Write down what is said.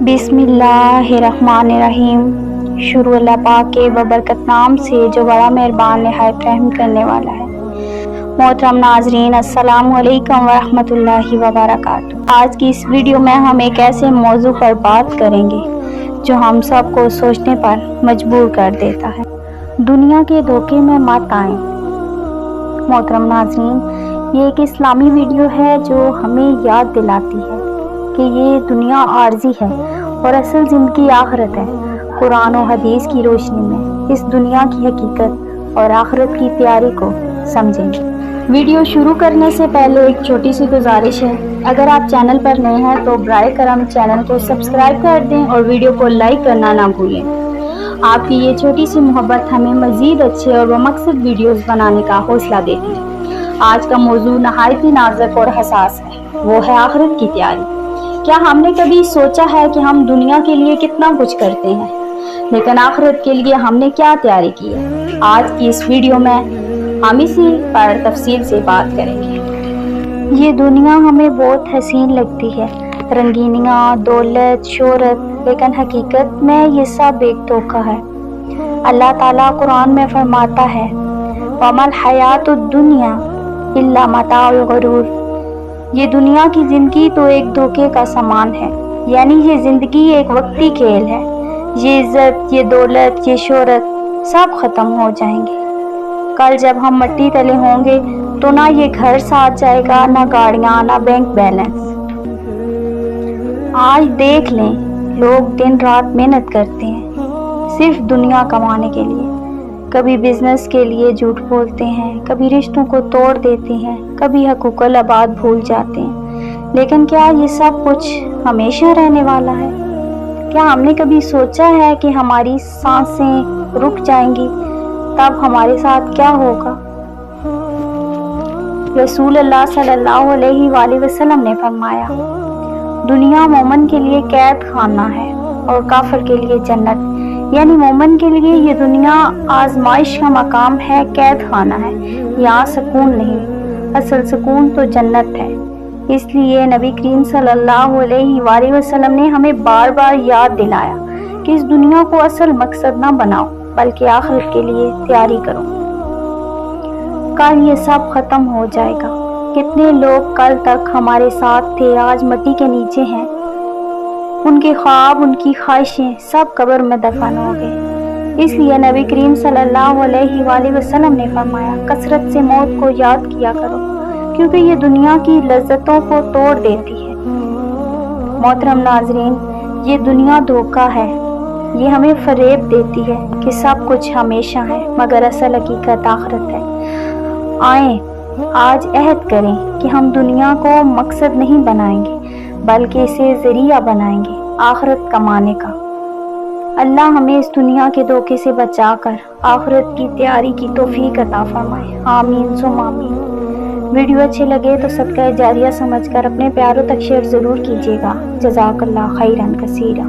बिस्मिल्लाहिर्रहमानिर्रहीम। शुरू अल्लाह पाक के बबरकत नाम से जो बड़ा मेहरबान निहायत रहम करने वाला है। मोहतरम नाजरीन, अस्सलामु अलैकुम वरहमतुल्लाहि वबरकातुहू। आज की इस वीडियो में हम एक ऐसे मौजू पर बात करेंगे जो हम सबको सोचने पर मजबूर कर देता है। दुनिया के धोखे में मत आएं। मोहतरम नाजरीन, ये एक इस्लामी वीडियो है जो हमें याद दिलाती है कि ये दुनिया आर्जी है और असल ज़िंदगी आखिरत है। कुरान और हदीस की रोशनी में इस दुनिया की हकीकत और आखिरत की तैयारी को समझेंगे। वीडियो शुरू करने से पहले एक छोटी सी गुजारिश है, अगर आप चैनल पर नए हैं तो बराए करम चैनल को सब्सक्राइब कर दें और वीडियो को लाइक करना ना भूलें। आपकी ये छोटी सी मोहब्बत हमें मज़ीद अच्छे और मकसद वीडियोस बनाने का हौसला देती है। आज का मौजू नहायत ही नाजुक और हसास है, वो है आखिरत की तैयारी। क्या हमने कभी सोचा है कि हम दुनिया के लिए कितना कुछ करते हैं, लेकिन आखिरत के लिए हमने क्या तैयारी की है? आज की इस वीडियो में हम इसी पर तफसील से बात करेंगे। ये दुनिया हमें बहुत हसीन लगती है, रंगीनियाँ, दौलत, शोहरत, लेकिन हकीकत में ये सब एक धोखा है। अल्लाह ताला कुरान में फरमाता है, वमल हयातुद दुनिया इल्ला मताउल गुरूर। ये दुनिया की ज़िंदगी तो एक धोखे का सामान है, यानी ये ज़िंदगी एक वक्ती खेल है। ये इज़्ज़त, ये दौलत, ये शोहरत सब ख़त्म हो जाएंगे। कल जब हम मिट्टी तले होंगे तो ना ये घर साथ जाएगा, ना गाड़ियाँ, ना बैंक बैलेंस। आज देख लें, लोग दिन रात मेहनत करते हैं सिर्फ दुनिया कमाने के लिए। कभी बिजनेस के लिए झूठ बोलते हैं, कभी रिश्तों को तोड़ देते हैं, कभी हकूक़ुल अबाद भूल जाते हैं। लेकिन क्या ये सब कुछ हमेशा रहने वाला है? क्या हमने कभी सोचा है कि हमारी सांसें रुक जाएंगी तब हमारे साथ क्या होगा? रसूल अल्लाह सल्लल्लाहु अलैहि वसल्लम ने फरमाया, दुनिया मोमिन के लिए कैद खाना है और काफिर के लिए जन्नत। यानी मोमिन के लिए ये दुनिया आजमाइश का मकाम है, कैद खाना है। यहाँ सुकून नहीं, असल सुकून तो जन्नत है। इसलिए नबी करीम सल्लल्लाहु अलैहि वसल्लम ने हमें बार बार याद दिलाया कि इस दुनिया को असल मकसद ना बनाओ, बल्कि आखिरत के लिए तैयारी करो। कल ये सब खत्म हो जाएगा। कितने लोग कल तक हमारे साथ थे, आज मिट्टी के नीचे हैं। उनके ख्वाब, उनकी ख्वाहिशें सब कब्र में दफन हो गए। इसलिए नबी करीम सल्लल्लाहु अलैहि वसल्लम ने फरमाया, कसरत से मौत को याद किया करो, क्योंकि ये दुनिया की लज्जतों को तोड़ देती है। मोहतरम नाजरीन, ये दुनिया धोखा है। ये हमें फरेब देती है कि सब कुछ हमेशा है, मगर असल हकीकत आखिरत है। आए आज अहद करें कि हम दुनिया को मकसद नहीं बनाएंगे, बल्कि इसे ज़रिया बनाएंगे आखिरत कमाने का। अल्लाह हमें इस दुनिया के धोखे से बचाकर आखिरत की तैयारी की तौफीक अता फरमाए। आमीन सुम आमीन। वीडियो अच्छे लगे तो सदका जारिया समझकर अपने प्यारों तक शेयर ज़रूर कीजिएगा। जज़ाकल्लाह खैरन कसीरा।